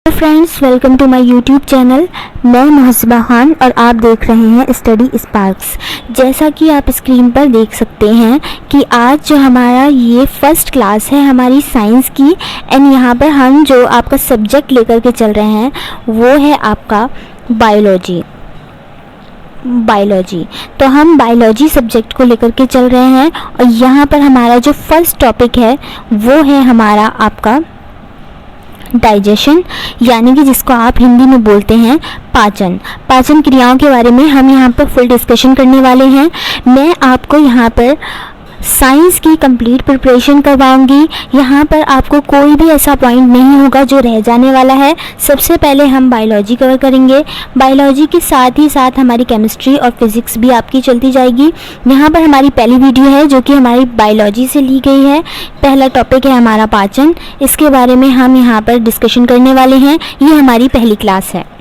Friends, welcome to my YouTube channel. मैं मुहसिबा खान और आप देख रहे हैं स्टडी स्पार्क्स। जैसा कि आप स्क्रीन पर देख सकते हैं कि आज जो हमारा ये फर्स्ट क्लास है हमारी साइंस की, एंड यहाँ पर हम जो आपका सब्जेक्ट लेकर के चल रहे हैं वो है आपका बायोलॉजी। तो हम बायोलॉजी सब्जेक्ट को लेकर के चल रहे हैं और यहाँ पर हमारा जो फर्स्ट टॉपिक है वो है हमारा आपका डाइजेशन, यानी कि जिसको आप हिंदी में बोलते हैं पाचन क्रियाओं के बारे में हम यहाँ पर फुल डिस्कशन करने वाले हैं। मैं आपको यहाँ पर साइंस की कंप्लीट प्रिपरेशन करवाऊंगी। यहाँ पर आपको कोई भी ऐसा पॉइंट नहीं होगा जो रह जाने वाला है। सबसे पहले हम बायोलॉजी कवर करेंगे, बायोलॉजी के साथ ही साथ हमारी केमिस्ट्री और फिज़िक्स भी आपकी चलती जाएगी। यहाँ पर हमारी पहली वीडियो है जो कि हमारी बायोलॉजी से ली गई है। पहला टॉपिक है हमारा पाचन, इसके बारे में हम यहाँ पर डिस्कशन करने वाले हैं। ये हमारी पहली क्लास है।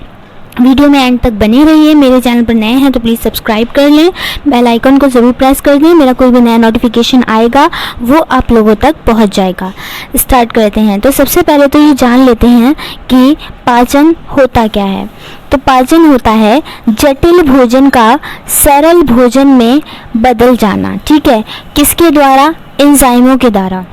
वीडियो में एंड तक बने रहिए। मेरे चैनल पर नए हैं तो प्लीज़ सब्सक्राइब कर लें, बेल आइकन को ज़रूर प्रेस कर दें। मेरा कोई भी नया नोटिफिकेशन आएगा वो आप लोगों तक पहुंच जाएगा। स्टार्ट करते हैं। तो सबसे पहले तो ये जान लेते हैं कि पाचन होता क्या है। तो पाचन होता है जटिल भोजन का सरल भोजन में बदल जाना। ठीक है, किसके द्वारा? एंजाइमों के द्वारा।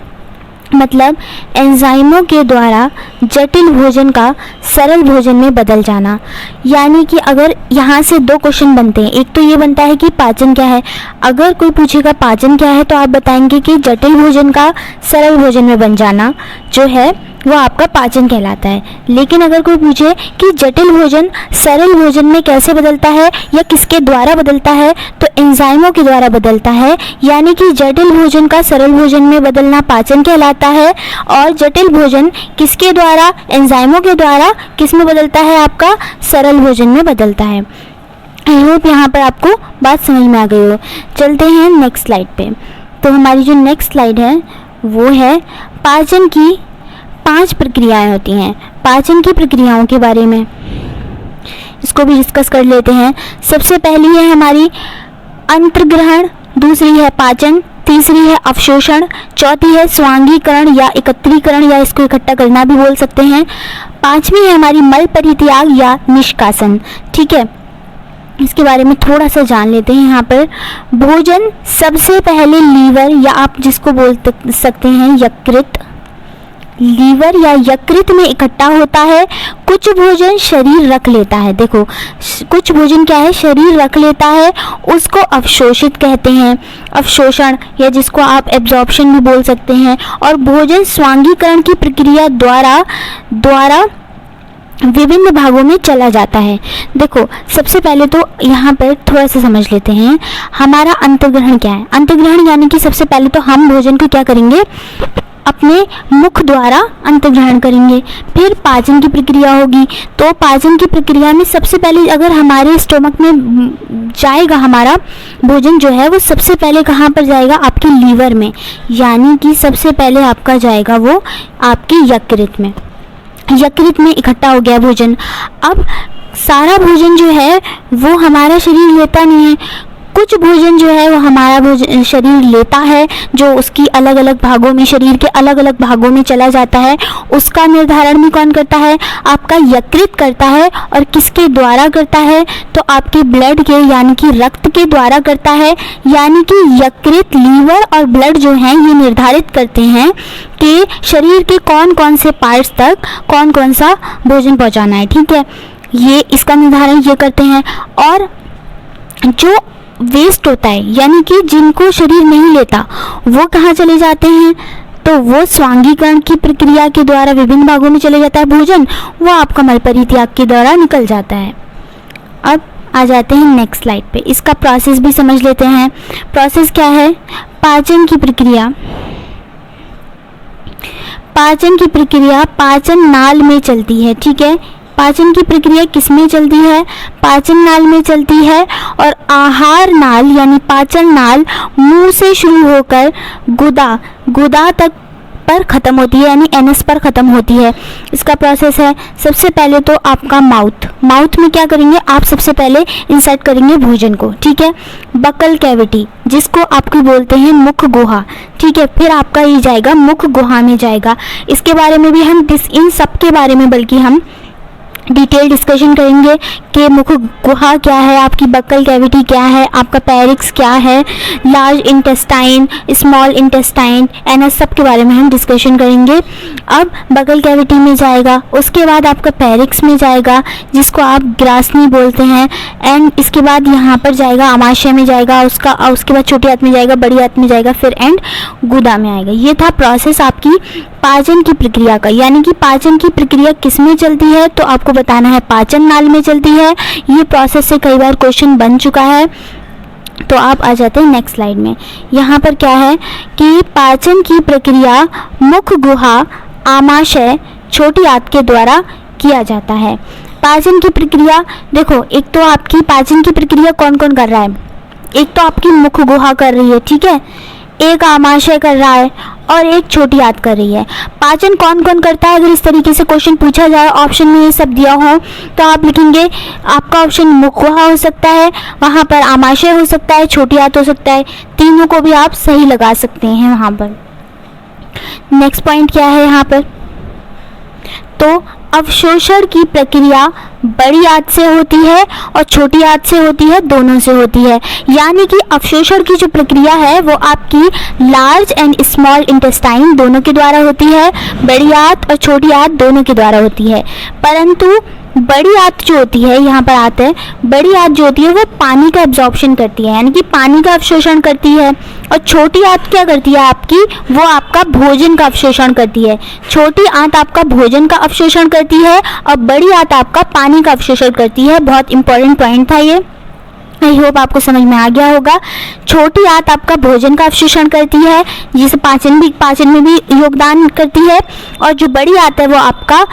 मतलब एंजाइमों के द्वारा जटिल भोजन का सरल भोजन में बदल जाना। यानी कि अगर यहाँ से दो क्वेश्चन बनते हैं, एक तो ये बनता है कि पाचन क्या है। अगर कोई पूछेगा पाचन क्या है तो आप बताएंगे कि जटिल भोजन का सरल भोजन में बन जाना जो है वो आपका पाचन कहलाता है। लेकिन अगर कोई पूछे कि जटिल भोजन सरल भोजन में कैसे बदलता है या किसके द्वारा बदलता है, तो एंजाइमों के द्वारा बदलता है। यानी कि जटिल भोजन का सरल भोजन में बदलना पाचन कहलाता है और जटिल भोजन किसके द्वारा? एंजाइमों के द्वारा किस में बदलता है? आपका सरल भोजन में बदलता है। आई होप यहाँ पर आपको बात समझ में आ गई हो। चलते हैं नेक्स्ट स्लाइड पे। तो हमारी जो नेक्स्ट स्लाइड है वो है पाचन की 5 प्रक्रियाएं होती हैं। पाचन की प्रक्रियाओं के बारे में इसको भी डिस्कस कर लेते हैं। सबसे पहली है हमारी अंतर्ग्रहण, दूसरी है पाचन, तीसरी है अवशोषण, चौथी है स्वांगीकरण या एकत्रीकरण या इसको इकट्ठा करना भी बोल सकते हैं। पांचवी है हमारी मल परित्याग या निष्कासन। ठीक है, इसके बारे में थोड़ा सा जान लेते हैं। यहाँ पर भोजन सबसे पहले लीवर या आप जिसको बोल सकते हैं यकृत, लीवर या यकृत में इकट्ठा होता है। कुछ भोजन शरीर रख लेता है। देखो, कुछ भोजन क्या है? शरीर रख लेता है, उसको अवशोषित कहते हैं, अवशोषण या जिसको आप एब्जॉर्प्शन भी बोल सकते हैं। और भोजन स्वांगीकरण की प्रक्रिया द्वारा विभिन्न भागों में चला जाता है। देखो, सबसे पहले तो यहाँ पर थोड़ा सा समझ लेते हैं हमारा अंतर्ग्रहण क्या है। अंतर्ग्रहण यानी कि सबसे पहले तो हम भोजन को क्या करेंगे? अपने मुख द्वारा अंतर्ग्रहण करेंगे। फिर पाचन की प्रक्रिया होगी। तो पाचन की प्रक्रिया में सबसे पहले अगर हमारे स्टोमक में जाएगा हमारा भोजन जो है वो सबसे पहले कहाँ पर जाएगा? आपके लीवर में। यानी कि सबसे पहले आपका जाएगा वो आपके यकृत में इकट्ठा हो गया भोजन। अब सारा भोजन जो है वो हमारा शरीर लेता नहीं है। कुछ भोजन जो है वो हमारा शरीर लेता है, जो उसकी अलग अलग भागों में, शरीर के अलग अलग भागों में चला जाता है। उसका निर्धारण भी कौन करता है? आपका यकृत करता है। और किसके द्वारा करता है? तो आपके ब्लड के यानी कि रक्त के द्वारा करता है। यानी कि यकृत, लीवर और ब्लड जो हैं ये निर्धारित करते हैं कि शरीर के कौन कौन से पार्ट्स तक कौन कौन सा भोजन पहुँचाना है। ठीक है, ये इसका निर्धारण ये करते हैं। और जो वेस्ट होता है यानी कि जिनको शरीर नहीं लेता वो कहाँ चले जाते हैं? तो वो स्वांगीकरण की प्रक्रिया के द्वारा विभिन्न भागों में चले जाता है भोजन, वो आपका मल परित्याग के द्वारा निकल जाता है। अब आ जाते हैं नेक्स्ट स्लाइड पे। इसका प्रोसेस भी समझ लेते हैं। प्रोसेस क्या है? पाचन की प्रक्रिया पाचन नाल में चलती है। ठीक है, पाचन की प्रक्रिया किस में चलती है? पाचन नाल में चलती है। और आहार नाल यानी पाचन नाल मुंह से शुरू होकर गुदा तक पर ख़त्म होती है, यानी एनएस पर ख़त्म होती है। इसका प्रोसेस है सबसे पहले तो आपका माउथ में क्या करेंगे? आप सबसे पहले इंसर्ट करेंगे भोजन को। ठीक है, बकल कैविटी जिसको आपको बोलते हैं मुख गुहा। ठीक है, फिर आपका ये जाएगा मुख गुहा में जाएगा। इसके बारे में भी हम इन सब के बारे में बल्कि हम डिटेल डिस्कशन करेंगे कि मुख गुहा क्या है, आपकी बक्कल कैविटी क्या है, आपका पेरिक्स क्या है, large intestine, small intestine, anus, सब के बारे में हम डिस्कशन करेंगे। अब बक्कल कैविटी में जाएगा, उसके बाद आपका पेरिक्स में जाएगा जिसको आप ग्रासनी बोलते हैं, एंड इसके बाद यहाँ पर जाएगा आमाशय में जाएगा, उसके बाद छोटी आंत में जाएगा, बड़ी आंत में जाएगा, फिर एंड गुदा में आएगा। ये था प्रोसेस आपकी पाचन की प्रक्रिया का। यानी कि पाचन की प्रक्रिया किस में चलती है, तो आपको बताना है पाचन नाल में चलती है। ये प्रोसेस से कई बार क्वेश्चन बन चुका है। तो आप आ जाते हैं नेक्स्ट स्लाइड में। यहाँ पर क्या है कि पाचन की प्रक्रिया मुख गुहा, आमाशय, छोटी आंत के द्वारा किया जाता है। पाचन की प्रक्रिया देखो, एक तो आपकी पाचन की प्रक्रिया कौन कौन कर रहा है, एक तो आपकी मुख गुहा कर रही है, ठीक है, एक आमाशय कर रहा है और एक छोटी आंत कर रही है। पाचन कौन कौन करता है, अगर इस तरीके से क्वेश्चन पूछा जाए, ऑप्शन में ये सब दिया हो, तो आप लिखेंगे आपका ऑप्शन मुख गुहा हो सकता है, वहाँ पर आमाशय हो सकता है, छोटी आंत हो सकता है, तीनों को भी आप सही लगा सकते हैं वहाँ पर। नेक्स्ट पॉइंट क्या है यहाँ पर, तो अवशोषण की प्रक्रिया बड़ी आंत से होती है और छोटी आंत से होती है, दोनों से होती है। यानी कि अवशोषण की जो प्रक्रिया है वो आपकी लार्ज एंड स्मॉल इंटेस्टाइन दोनों के द्वारा होती है, बड़ी आंत और छोटी आंत दोनों के द्वारा होती है। परंतु बड़ी आंत जो होती है, यहाँ पर आते हैं, बड़ी आंत जो होती है वो पानी का एब्जॉर्प्शन करती है, यानी कि पानी का अवशोषण करती है। और छोटी आंत क्या करती है आपकी, वो आपका भोजन का अवशोषण करती है। छोटी आंत आपका भोजन का अवशोषण करती है और बड़ी आंत आपका पानी का अवशोषण करती है। बहुत इंपॉर्टेंट पॉइंट था ये, आई होप आपको समझ में आ गया होगा। छोटी आंत आपका भोजन का अवशोषण करती है, जिसे पाचन में भी योगदान करती है, और जो बड़ी आंत है वो आपका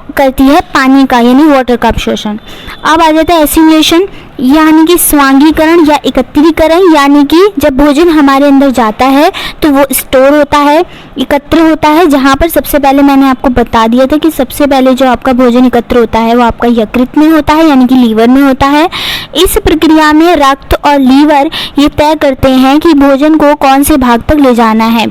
करती है पानी का, यानी वाटर का अवशोषण। अब आ जाता है एसिमिलेशन, यानी कि स्वांगीकरण या एकत्रीकरण। यानी कि जब भोजन हमारे अंदर जाता है तो वो स्टोर होता है, एकत्र होता है, जहाँ पर सबसे पहले मैंने आपको बता दिया था कि सबसे पहले जो आपका भोजन एकत्र होता है वो आपका यकृत में होता है, यानी कि लीवर में होता है। इस प्रक्रिया में रक्त और लीवर ये तय करते हैं कि भोजन को कौन से भाग तक ले जाना है।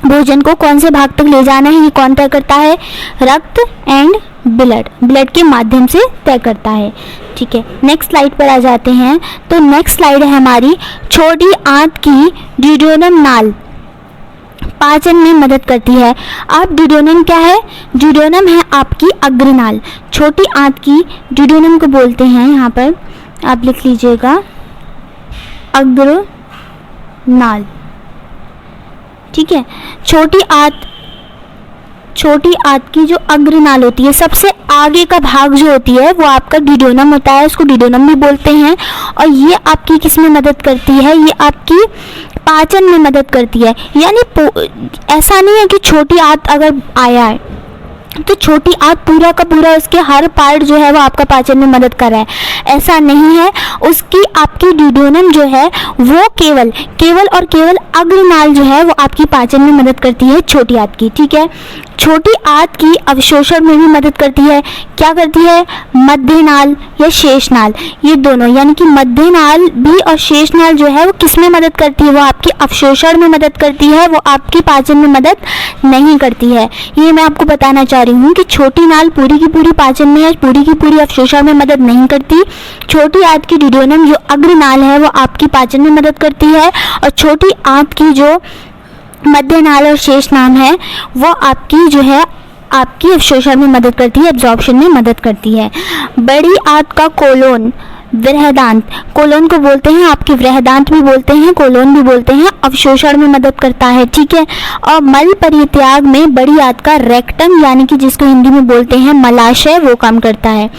भोजन को कौन से भाग तक ले जाना है ये कौन तय करता है, रक्त एंड ब्लड के माध्यम से तय करता है, ठीक है। नेक्स्ट स्लाइड पर आ जाते हैं। तो नेक्स्ट स्लाइड है हमारी, छोटी आंत की ड्यूडेनम नाल पाचन में मदद करती है। अब ड्यूडेनम क्या है, ड्यूडेनम है आपकी अग्रनाल। छोटी आंत की ड्यूडेनम को बोलते हैं, यहाँ पर आप लिख लीजिएगा अग्रनाल, ठीक है। छोटी आंत की जो अग्रनाल होती है, सबसे आगे का भाग जो होती है वो आपका ड्यूडेनम होता है, उसको ड्यूडेनम भी बोलते हैं। और ये आपकी किस में मदद करती है, ये आपकी पाचन में मदद करती है। यानी ऐसा नहीं है कि छोटी आंत अगर आया है तो छोटी आंत पूरा का पूरा उसके हर पार्ट जो है वो आपका पाचन में मदद कर रहा है, ऐसा नहीं है। उसकी आपकी ड्यूडेनम जो है वो केवल और केवल अग्रनाल जो है वो आपकी पाचन में मदद करती है, छोटी आंत की, ठीक है। छोटी आंत की अवशोषण में भी मदद करती है, क्या करती है, मध्य नाल या शेष नाल, ये दोनों, यानी कि मध्य नाल भी और शेष नाल जो है वो किस में मदद करती है, वो आपकी अवशोषण में मदद करती है, वो आपकी पाचन में मदद नहीं करती है। ये मैं आपको बताना चाह रही हूँ कि छोटी नाल पूरी की पूरी पाचन में या पूरी की पूरी अवशोषण में मदद नहीं करती। छोटी आंत की ड्यूडेनम जो अग्रनाल है वो आपकी पाचन में मदद करती है, और छोटी आंत की जो मध्य नाल और शेष नाल है वो आपकी जो है आपकी अवशोषण में मदद करती है, एब्जॉर्प्शन में मदद करती है। बड़ी आंत का कोलोन, वृहदांत, कोलोन को बोलते हैं आपके वृहदांत भी बोलते हैं, कोलोन भी बोलते हैं, अवशोषण में मदद करता है, ठीक है। और मल परित्याग में बड़ी आंत का रेक्टम, यानी कि जिसको हिंदी में बोलते हैं मलाशय, वो काम करता है।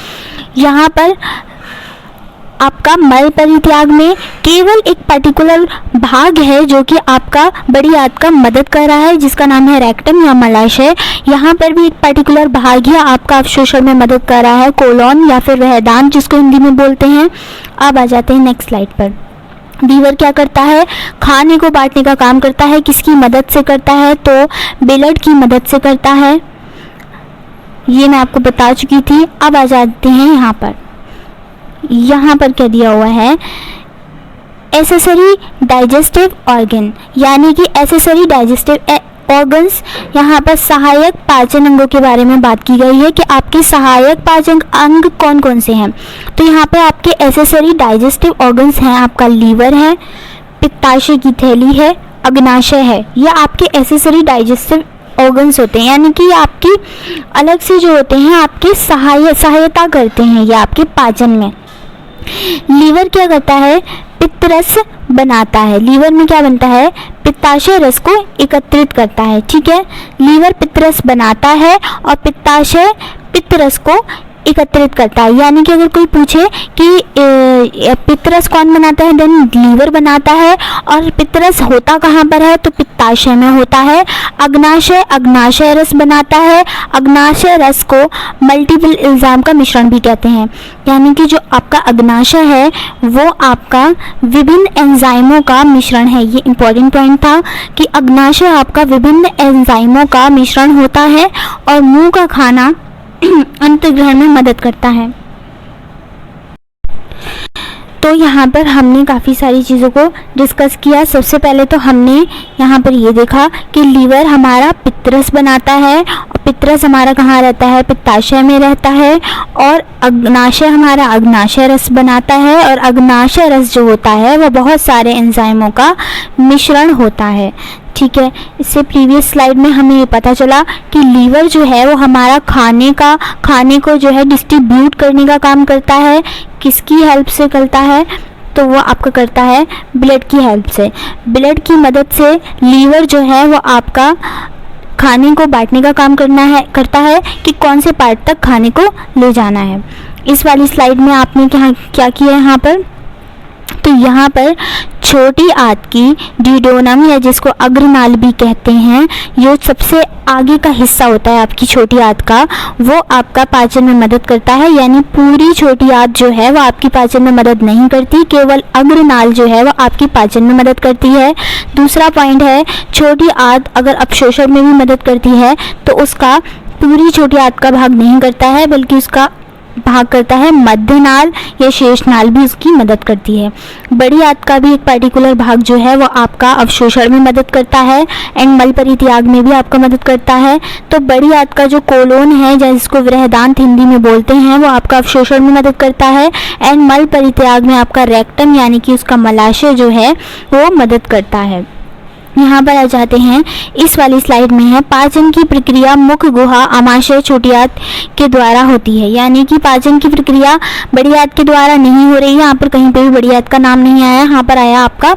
यहाँ पर आपका मल परित्याग में केवल एक पर्टिकुलर भाग है जो कि आपका बड़ी आंत का मदद कर रहा है, जिसका नाम है रेक्टम या मलाशय। यहाँ पर भी एक पर्टिकुलर भाग है आपका अवशोषण में मदद कर रहा है, कोलोन या फिर वृहदांत जिसको हिंदी में बोलते हैं। अब आ जाते हैं नेक्स्ट स्लाइड पर। लीवर क्या करता है, खाने को बांटने का काम करता है, किसकी मदद से करता है, तो ब्लड की मदद से करता है, ये मैं आपको बता चुकी थी। अब आ जाते हैं यहाँ पर क्या दिया हुआ है, एसेसरी डाइजेस्टिव ऑर्गन, यानी कि एसेसरी डाइजेस्टिव ऑर्गन्स, यहाँ पर सहायक पाचन अंगों के बारे में बात की गई है कि आपके सहायक पाचन अंग कौन कौन से हैं। तो यहाँ पे आपके एसेसरी डाइजेस्टिव ऑर्गन्स हैं, आपका लीवर है, पित्ताशय की थैली है, अग्नाशय है। ये आपके एसेसरी डाइजेस्टिव ऑर्गन्स होते हैं, यानी कि आपकी अलग से जो होते हैं आपके सहायता करते हैं ये आपके पाचन में। लीवर क्या करता है, पित्त रस बनाता है। लीवर में क्या बनता है, पित्ताशय रस को एकत्रित करता है। ठीक है, लीवर पित्त रस बनाता है और पित्ताशय पित्त रस को एकत्रित करता है। यानी कि अगर कोई पूछे कि पित्तरस कौन बनाता है, देन लीवर बनाता है। और पित्तरस होता कहाँ पर है, तो पित्ताशय में होता है। अग्नाशय रस बनाता है। अग्नाशय रस को मल्टीपल एंजाइम का मिश्रण भी कहते हैं। यानी कि जो आपका अग्नाशय है वो आपका विभिन्न एंजाइमों का मिश्रण है। ये इंपॉर्टेंट पॉइंट था कि अग्नाशय आपका विभिन्न एंजाइमों का मिश्रण होता है और मुंह का खाना अंतर्ग्रहण में मदद करता है। तो यहाँ पर हमने काफ़ी सारी चीज़ों को डिस्कस किया। सबसे पहले तो हमने यहाँ पर ये देखा कि लीवर हमारा पित्तरस बनाता है और पित्तरस हमारा कहाँ रहता है, पित्ताशय में रहता है। और अग्नाशय हमारा अग्नाशय रस बनाता है और अग्नाशय रस जो होता है वह बहुत सारे एंजाइमों का मिश्रण होता है। ठीक है, इससे प्रीवियस स्लाइड में हमें ये पता चला कि लीवर जो है वो हमारा खाने को जो है डिस्ट्रीब्यूट करने का काम करता है। किसकी हेल्प से करता है, तो वो आपका करता है ब्लड की हेल्प से। ब्लड की मदद से लीवर जो है वो आपका खाने को बांटने का काम करता है कि कौन से पार्ट तक खाने को ले जाना है। इस वाली स्लाइड में आपने क्या किया यहाँ पर, तो यहाँ पर छोटी आंत की ड्यूडेनम या जिसको अग्रनाल भी कहते हैं, ये सबसे आगे का हिस्सा होता है आपकी छोटी आंत का, वो आपका पाचन में मदद करता है। यानी पूरी छोटी आंत जो है वो आपकी पाचन में मदद नहीं करती, केवल अग्रनाल जो है वो आपकी पाचन में मदद करती है। दूसरा पॉइंट है, छोटी आंत अगर अपशोषण में भी मदद करती है तो उसका पूरी छोटी आंत का भाग नहीं करता है, बल्कि उसका भाग करता है मध्य नाल या शेष नाल भी उसकी मदद करती है। बड़ी आंत का भी एक पर्टिकुलर भाग जो है वो आपका अवशोषण में मदद करता है एंड मल परित्याग में भी आपका मदद करता है। तो बड़ी आंत का जो कोलोन है, जिसको वृहदांत हिंदी में बोलते हैं, वो आपका अवशोषण में मदद करता है एंड मल परित्याग में आपका रेक्टम यानी कि उसका मलाशय जो है वो मदद करता है। यहाँ पर आ जाते हैं, इस वाली स्लाइड में है पाचन की प्रक्रिया मुख गुहा आमाशय छोटी आंत के द्वारा होती है। यानी कि पाचन की प्रक्रिया बड़ी आंत के द्वारा नहीं हो रही है। यहाँ पर कहीं पे भी बड़ी आंत का नाम नहीं आया, यहाँ पर आया आपका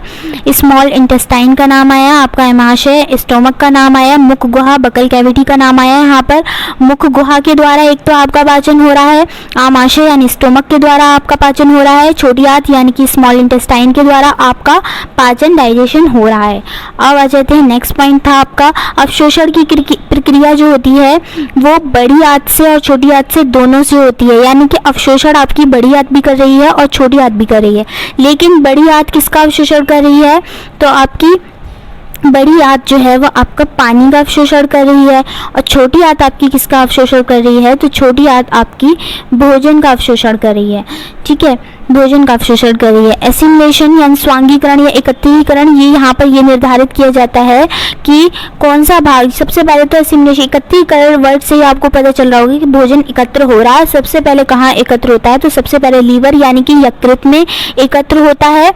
स्मॉल इंटेस्टाइन का नाम आया, आपका आमाशय स्टोमक का नाम आया, मुख गुहा बकल कैविटी का नाम आया। यहाँ पर मुख गुहा के द्वारा एक तो आपका पाचन हो रहा है, आमाशय यानी स्टोमक के द्वारा आपका पाचन हो रहा है, छोटी आंत यानी कि स्मॉल इंटेस्टाइन के द्वारा आपका पाचन डाइजेशन हो रहा है। अब आ जाते हैं, नेक्स्ट पॉइंट था आपका अवशोषण की प्रक्रिया जो होती है वो बड़ी आंत से और छोटी आंत से दोनों से होती है। यानी कि अवशोषण आपकी बड़ी आंत भी कर रही है और छोटी आंत भी कर रही है। लेकिन बड़ी आंत किसका अवशोषण कर रही है, तो आपकी बड़ी आंत जो है वो आपका पानी का अवशोषण कर रही है और छोटी आंत आपकी किसका अवशोषण कर रही है, तो छोटी आंत आपकी भोजन का अवशोषण कर रही है। ठीक है, भोजन का अवशोषण कर रही है। एसिमिलेशन यानी स्वांगीकरण या एकत्रीकरण, ये यहाँ पर ये निर्धारित किया जाता है कि कौन सा भाग, सबसे पहले तो एसिमिलेशन एकत्रीकरण वर्ड से ही आपको पता चल रहा होगा कि भोजन एकत्र हो रहा है। सबसे पहले कहाँ एकत्र होता है, तो सबसे पहले लीवर यानी कि यकृत में एकत्र होता है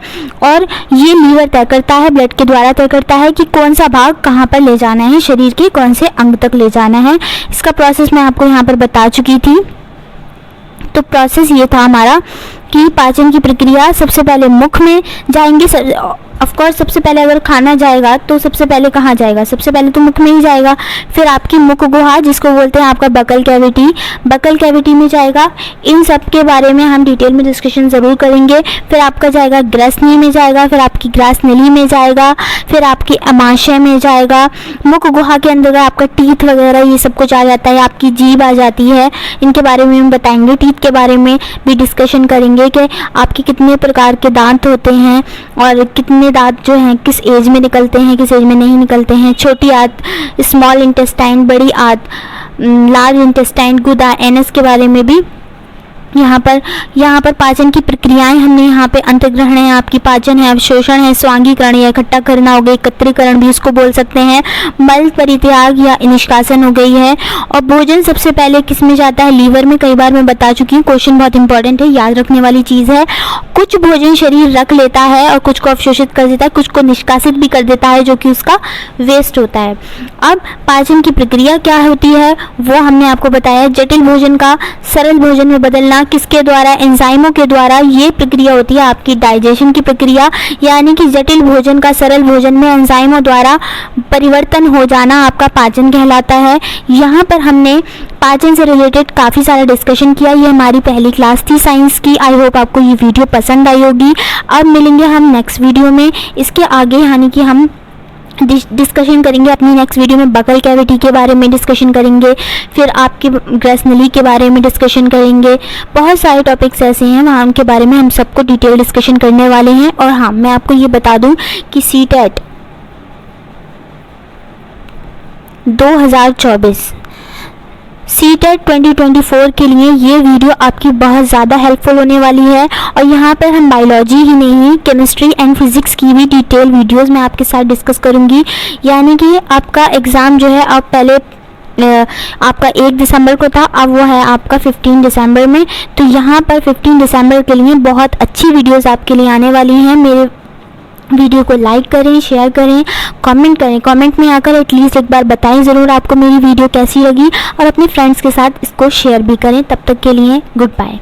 और ये लीवर तय करता है, ब्लड के द्वारा तय करता है कि कौन सा भाग कहाँ पर ले जाना है, शरीर के कौन से अंग तक ले जाना है। इसका प्रोसेस मैं आपको यहाँ पर बता चुकी थी। तो प्रोसेस ये था हमारा कि पाचन की प्रक्रिया सबसे पहले मुख में जाएंगे। ऑफ कोर्स सबसे पहले अगर खाना जाएगा तो सबसे पहले कहाँ जाएगा, सबसे पहले तो मुख में ही जाएगा। फिर आपकी मुख गुहा जिसको बोलते हैं आपका बकल कैविटी में जाएगा। इन सब के बारे में हम डिटेल में डिस्कशन ज़रूर करेंगे। फिर आपका जाएगा ग्रसनी में जाएगा, फिर आपकी ग्रास नली में जाएगा, फिर आपकी अमाशय में जाएगा। मुख गुहा के अंदर आपका टीथ वगैरह ये सब कुछ आ जाता है, आपकी जीभ आ जाती है। इनके बारे में हम बताएंगे, टीथ के बारे में भी डिस्कशन करेंगे कि आपके कितने प्रकार के दांत होते हैं और कितने दांत जो हैं किस एज में निकलते हैं, किस एज में नहीं निकलते हैं। छोटी आंत, स्मॉल इंटेस्टाइन, बड़ी आंत, लार्ज इंटेस्टाइन, गुदा, एनस के बारे में भी यहाँ पर पाचन की प्रक्रियाएं हमने यहाँ पे अंतर्ग्रहण है, आपकी पाचन है, अवशोषण है, स्वांगीकरण या इकट्ठा करना हो गया, एकत्रीकरण भी इसको बोल सकते हैं, मल परित्याग या निष्कासन हो गई है। और भोजन सबसे पहले किस में जाता है? लीवर में। कई बार मैं बता चुकी हूँ, क्वेश्चन बहुत इंपॉर्टेंट है, याद रखने वाली चीज़ है। कुछ भोजन शरीर रख लेता है और कुछ को अवशोषित कर देता है, कुछ को निष्कासित भी कर देता है, जो कि उसका वेस्ट होता है। अब पाचन की प्रक्रिया क्या होती है वो हमने आपको बताया। जटिल भोजन का सरल भोजन में बदलना किसके द्वारा? एंजाइमों के द्वारा। ये प्रक्रिया होती है आपकी डाइजेशन की प्रक्रिया, यानी कि जटिल भोजन का सरल भोजन में एंजाइमों द्वारा परिवर्तन हो जाना आपका पाचन कहलाता है। यहाँ पर हमने पाचन से रिलेटेड काफ़ी सारा डिस्कशन किया। ये हमारी पहली क्लास थी साइंस की। आई होप आपको ये वीडियो पसंद आई होगी। अब मिलेंगे हम नेक्स्ट वीडियो में। इसके आगे यानी कि हम डिस्कशन करेंगे अपनी नेक्स्ट वीडियो में बकल कैविटी के बारे में डिस्कशन करेंगे, फिर आपके ग्रेस नली के बारे में डिस्कशन करेंगे। बहुत सारे टॉपिक्स ऐसे हैं वहाँ उनके बारे में हम सबको डिटेल डिस्कशन करने वाले हैं। और हाँ, मैं आपको ये बता दूं कि सीटेट 2024 सीटेट 2024 के लिए ये वीडियो आपकी बहुत ज़्यादा हेल्पफुल होने वाली है। और यहाँ पर हम बायोलॉजी ही नहीं, केमिस्ट्री एंड फिज़िक्स की भी डिटेल वीडियोस मैं आपके साथ डिस्कस करूँगी। यानी कि आपका एग्ज़ाम जो है, आप पहले आपका 1 दिसंबर को था, अब वो है आपका 15 दिसंबर में। तो यहाँ पर 15 दिसंबर के लिए बहुत अच्छी वीडियोज़ आपके लिए आने वाली हैं। मेरे वीडियो को लाइक करें, शेयर करें, कमेंट करें। कमेंट में आकर एटलीस्ट एक बार बताएं ज़रूर आपको मेरी वीडियो कैसी लगी, और अपने फ्रेंड्स के साथ इसको शेयर भी करें। तब तक के लिए गुड बाय।